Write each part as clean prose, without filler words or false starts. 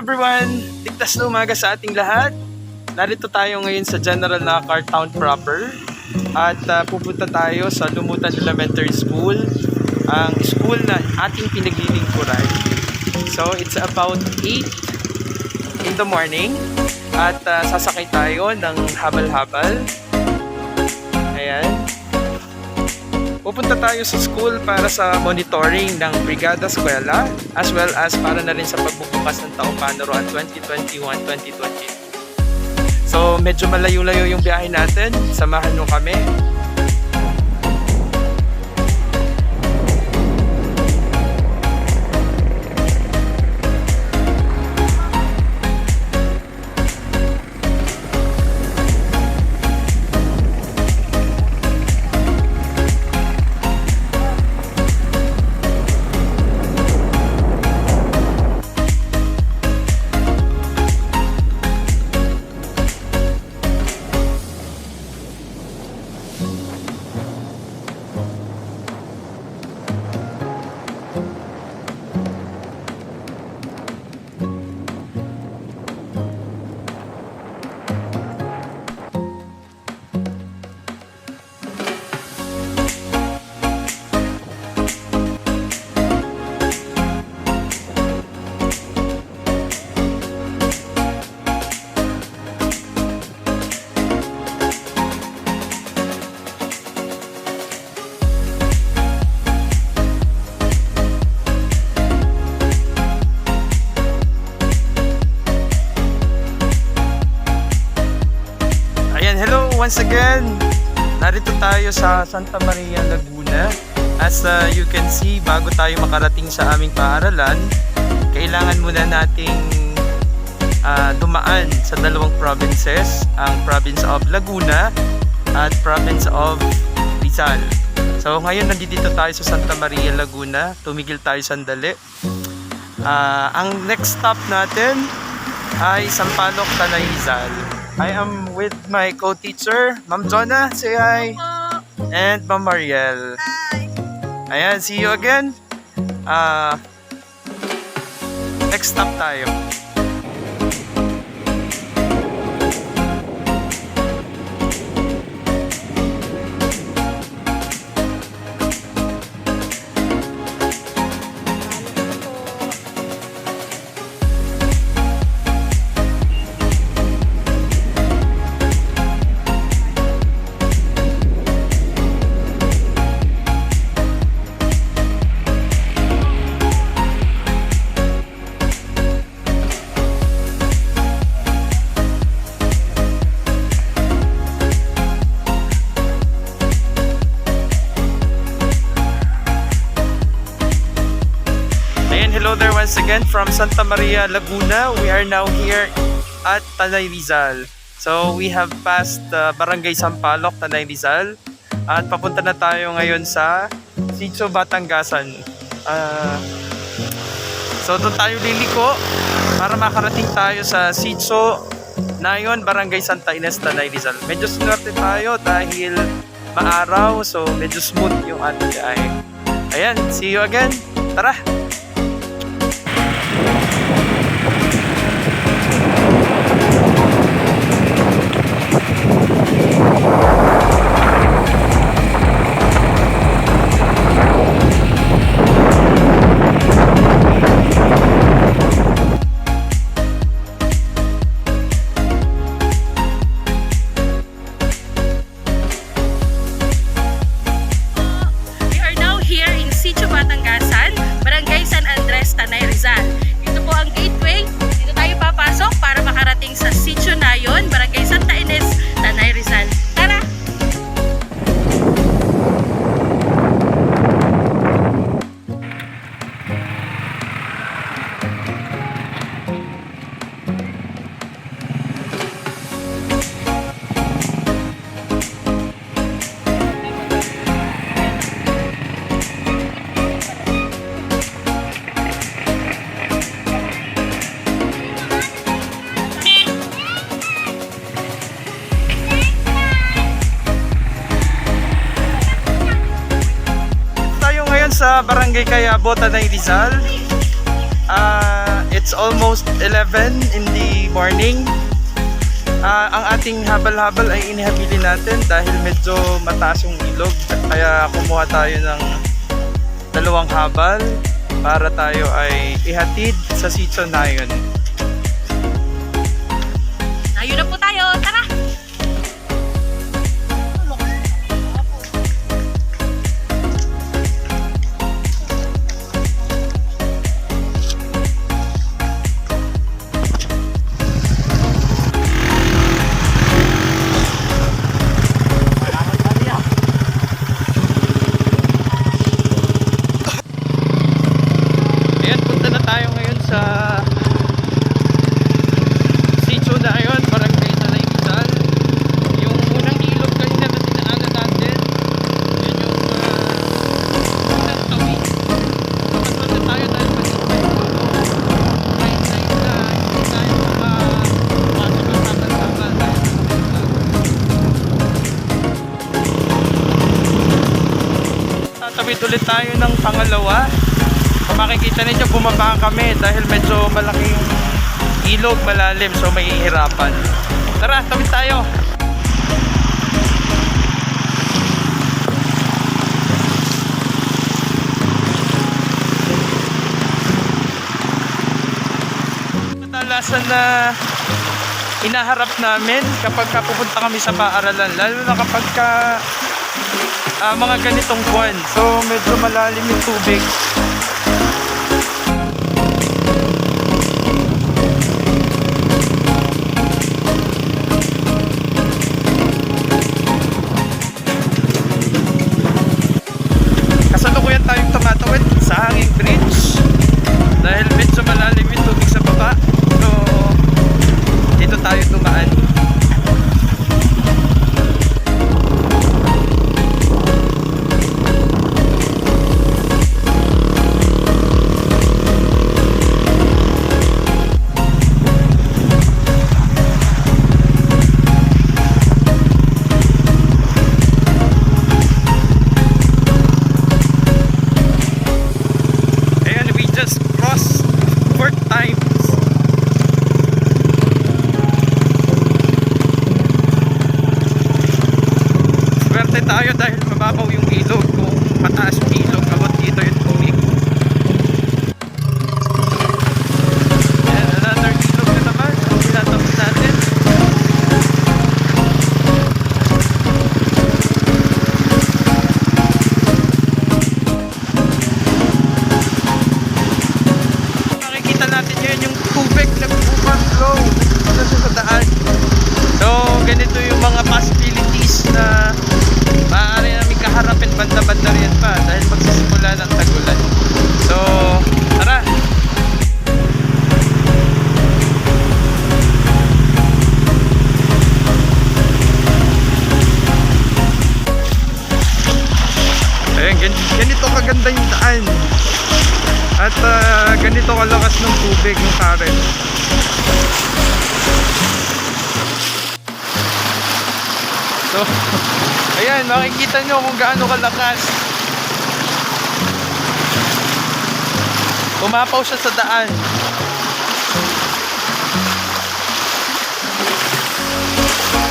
everyone! Ligtas na umaga sa ating lahat. Narito tayo ngayon sa General Nakar Town proper. At pupunta tayo sa Lumutan Elementary School. Ang school na ating pinaglilingkuran. So it's about 8 in the morning. At sasakay tayo ng habal-habal. Ayan. Pupunta tayo sa school para sa monitoring ng Brigada Eskwela as well as para na rin sa pagbubukas ng taong panuruan 2021-2022. So medyo malayo-layo yung biyahe natin. Samahan nyo kami. Once again, narito tayo sa Santa Maria, Laguna. As you can see, bago tayo makarating sa aming paaralan, kailangan muna nating dumaan sa dalawang provinces, ang province of Laguna at province of Rizal. So ngayon nandito tayo sa Santa Maria, Laguna. Tumigil tayo sandali. Ang next stop natin ay Sampaloc, Tanay, Rizal. I am with my co-teacher, Ma'am Jonah, say hi. And Ma'am Mariel. Hi. Ayan, see you again. Next stop tayo. Hello there once again from Santa Maria, Laguna. We are now here at Tanay, Rizal. So we have passed Barangay Sampaloc, Tanay, Rizal. At papunta na tayo ngayon sa Sitio Batanggasan. So doon tayo liliko para makarating tayo sa Sitio Nayon, Barangay Santa Ines, Tanay, Rizal. Medyo sinwerte tayo dahil maaraw, so medyo smooth yung ating biyahe. Ayan, see you again. Tara! Barangay San Andres, Tanay, Rizal. Ito po ang gateway. Dito tayo papasok para makarating sa Sitio Nayon, Barangay Santa Ines, Tanay, Rizal. Tara! Sa Barangay Kayabo, Tanay, Rizal. It's almost 11 in the morning. Ang ating habal-habal ay inihabili natin dahil medyo mataas yung ilog. Kaya kumuha tayo ng 2 habal para tayo ay ihatid sa sitio na yun. Ayun na po tayo, tara! Ayan, punta na tayo ngayon sa sitio na yun, Barangay Tanay Rizal. Yung unang ilog kanina na dinaanan natin, yun yung unang tawid. Kapag na tayo dahil mag-ibay ko, right side na hindi tayo makapasok ang habal-habal dahil tatawid ulit tayo ng pangalawa. Kung makikita ninyo, bumaba kami dahil medyo malaki yung ilog, malalim, so may hihirapan. Tara, tawid tayo! Kadalasan na inaharap namin kapag pupunta kami sa paaralan, lalo na kapag mga ganitong buwan, so medyo malalim yung tubig. Kasalukuyan tayong tumatawid sa hanging bridge dahil medyo malalim yung tubig sa baba, so dito tayo dumaan. Tayo dahil mababaw yung ilog. Kung mataas yung ilog, abot dito yung tubig. Ayan, another ilog na naman ang tinatawid natin. Makikita natin yun yung tubig nag-overflow sa daan. So ganito yung mga possibilities na maaari namin kaharapin banda-banda rin pa dahil magsisimula ng tagulan. So, tara! Ayan, ganito kaganda yung daan. At ganito kalakas ng tubig, yung current. So, ayan, makikita nyo kung gaano kalakas. Umapaw siya sa daan.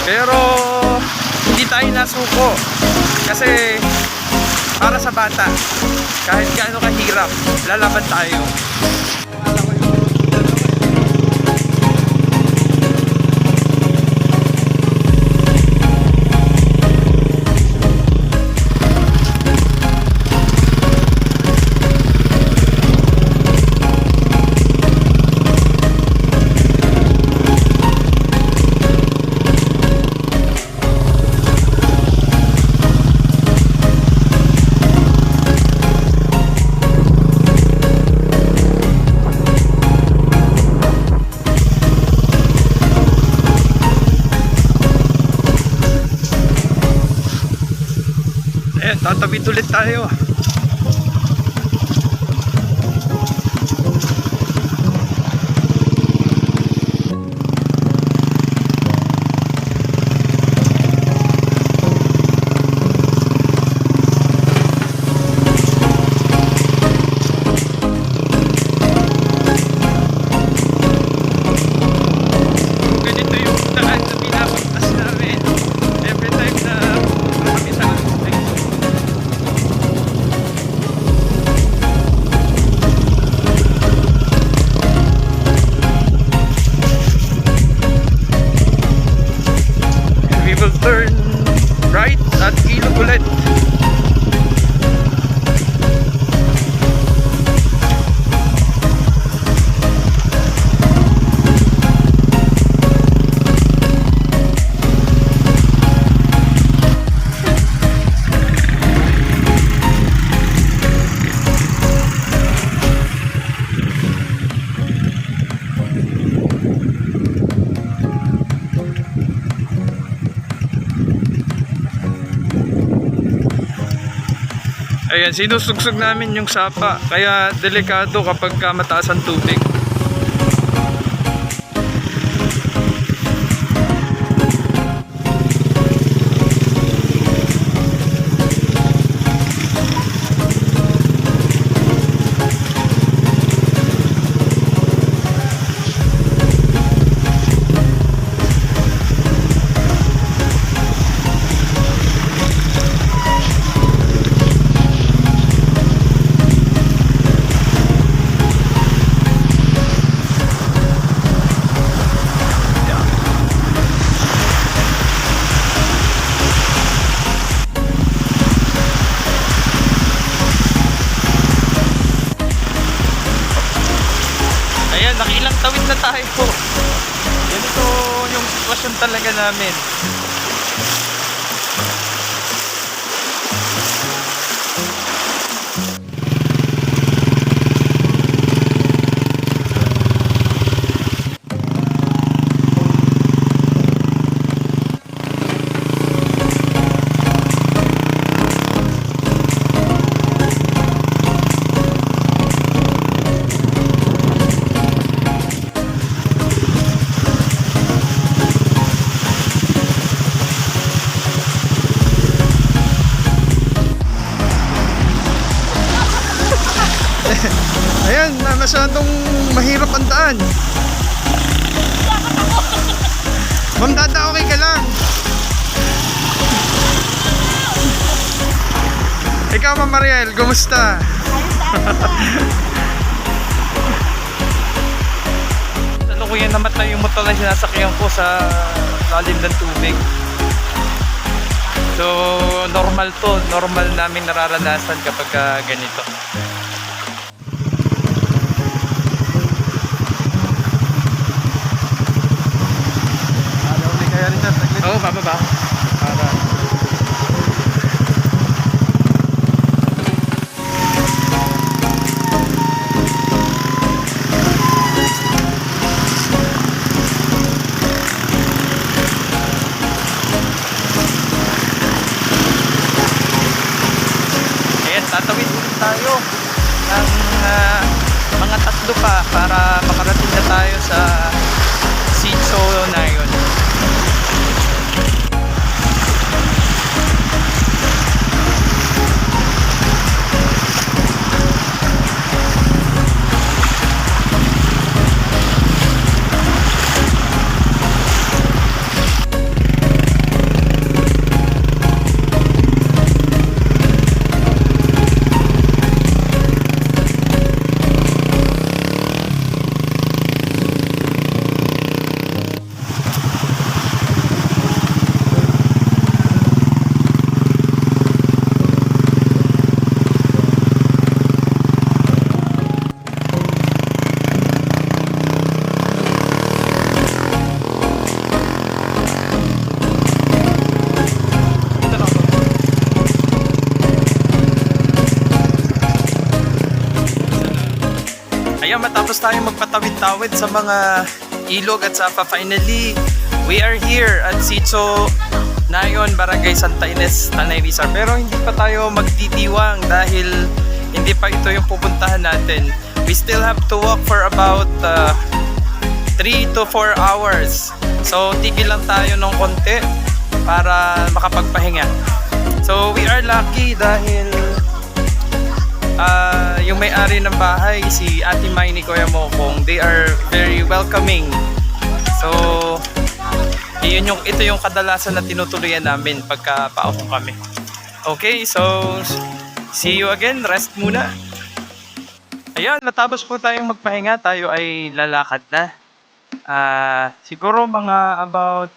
Pero hindi tayo nasuko kasi para sa bata, kahit gaano kahirap, lalaban tayo. Tatawid ulit tayo. at ilog ulit. Ayan, sinusugsog namin yung sapa. Kaya delikado kapag mataas ang tubig. Ayan, nakilang tawid na tayo po. Ganito yung sitwasyon talaga namin. Ayan, masyadong mahirap ang daan. Ma'am Dada, okay ka lang? Ikaw, Ma'am Mariel, kumusta? Salukuyan namatay yung motor na sinasakyan ko sa lalim ng tubig. So, normal to. Normal namin nararanasan kapag ganito. Oo, bababa. Para. Ayan, tatawid ulit tayo ng mga tatlo pa para makarating na tayo sa Sitio Nayon. Ayan, matapos tayong magpatawid-tawid sa mga ilog at sapa, finally, we are here at Sitio Nayon, Barangay Santa Ines, Tanay Rizal. Pero hindi pa tayo magdidiwang dahil hindi pa ito yung pupuntahan natin. We still have to walk for about 3 to 4 hours. So, tigil lang tayo ng konti para makapagpahinga. So, we are lucky dahil yung may-ari ng bahay, si Ate May ni Kuya Mokong, they are very welcoming. So, ito yung kadalasan na tinutuluyan namin pagka paupo kami. Okay, so see you again. Rest muna. Ayan, natapos po tayong magpahinga. Tayo ay lalakad na. Siguro mga about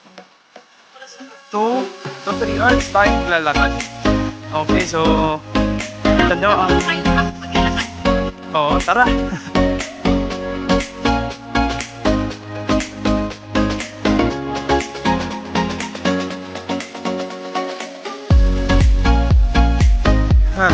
2 So 3 hours tayo maglalakad. Okay, so ito nyo ang... Oo, tara. Ha.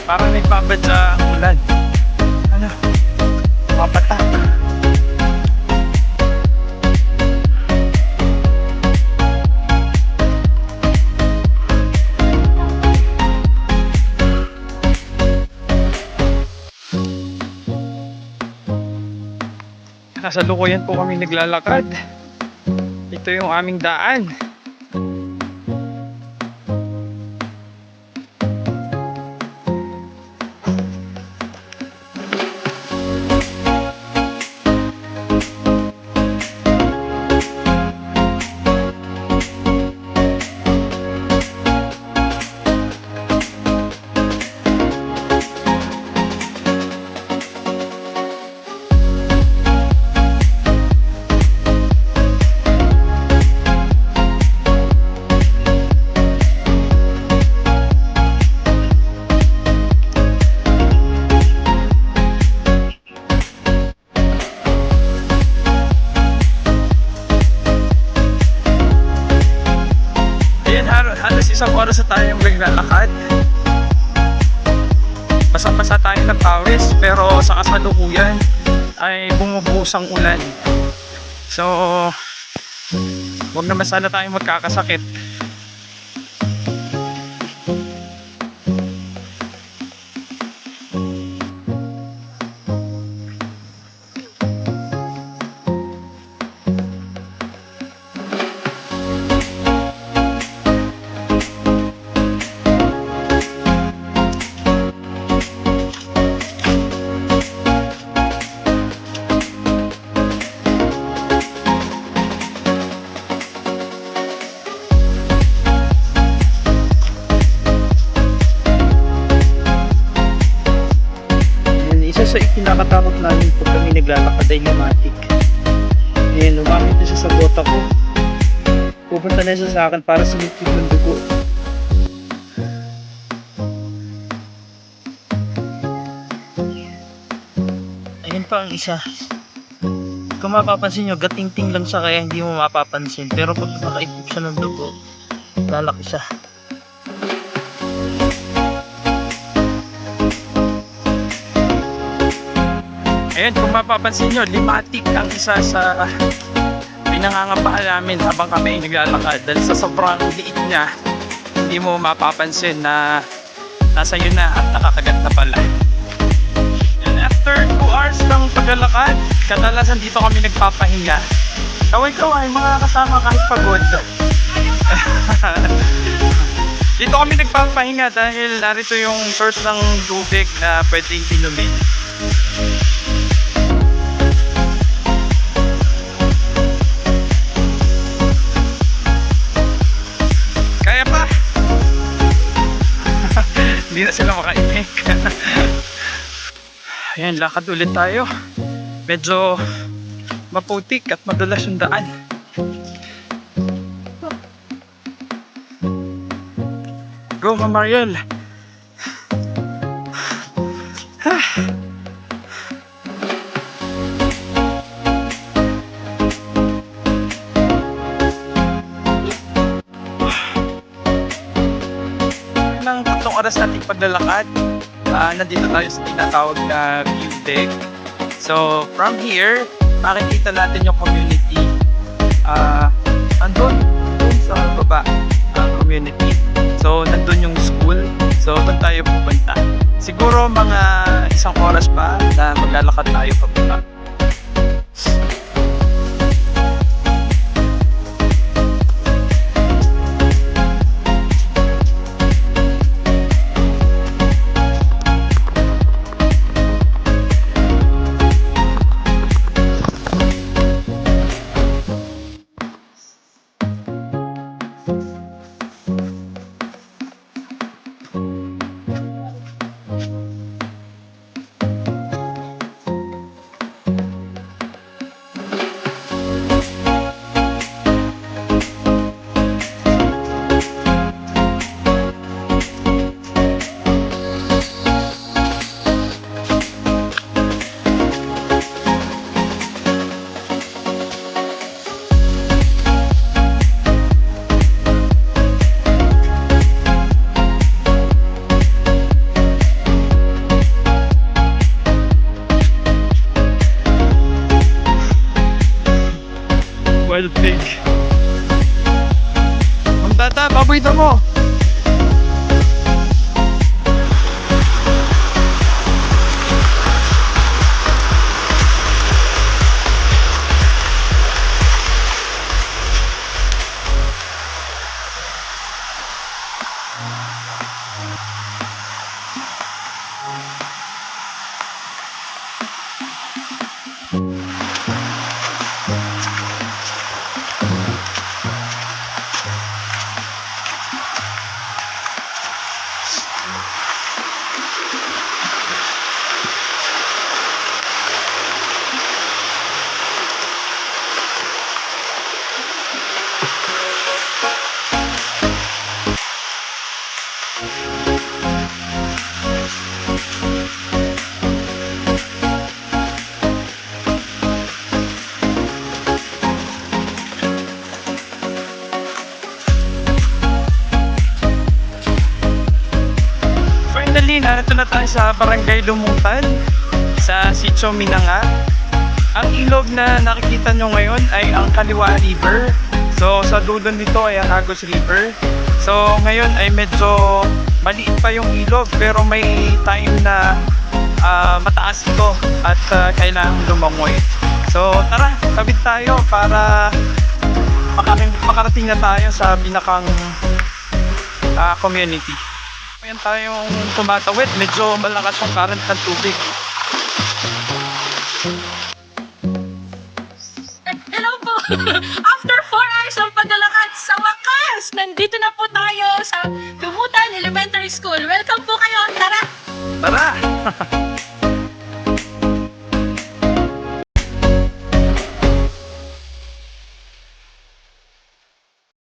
Parang nagbabad sa ulan. Ano? Mapatak. Kasalukuyan po kami naglalakad. Ito yung aming daan. Halos isang oras na tayong naglalakad. Basa-basa tayo ng pawis, pero sa kasalukuyan ay bumubuhos ang ulan. So, huwag naman sana tayong magkakasakit. Isa sa ikinakatakot namin pag kami naglalakad ay limatic. Ayan, lumamit na siya sa bota ko. Pupunta na siya sa akin para sumipit ng dugo. Ayan pa ang isa. Kung mapapansin nyo, gatingting lang siya kaya hindi mo mapapansin. Pero pag nakaipit siya ng dugo, lalaki siya. Ayan, kung mapapansin nyo, limatic ang isa sa pinangangabahan namin habang kami naglalakad. Dahil sa sobrang liit niya, hindi mo mapapansin na nasa yun na at nakakagat na pala. And after 2 hours ng paglalakad, kadalasan dito kami nagpapahinga. Kaway-kaway, mga kasama kahit pagod. Dito kami nagpapahinga dahil narito yung source ng tubig na pwedeng inumin. Kaya pa! Hindi na sila makaimik. Ayan, lakad ulit tayo. Medyo maputik at madulas yung daan. Go, Ma'am Mariel. Ng 3 oras nating paglalakad, nandito tayo sa tinatawag na view deck. So, from here, makikita natin yung community. Andun sa baba, ang community. So, nandun yung school. So, doon tayo pupunta. Siguro mga 1 oras pa na maglalakad tayo pababa. Wild pig. Ang tata, baboy mo! Finally, narito na tayo sa Barangay Lumutan, sa Sitio Minanga. Ang ilog na nakikita nyo ngayon ay ang Kaliwa River. So, sa dulo nito ay ang Agos River. So, ngayon ay medyo maliit pa yung ilog, pero may time na mataas ito at kailangang lumangoy. So, tara, tabit tayo para makarating na tayo sa pinakang community. Ayan tayong tumatawid, medyo malakas yung current ng tubig. Hello po! After 4 hours ng paglalakad, sa wakas, nandito na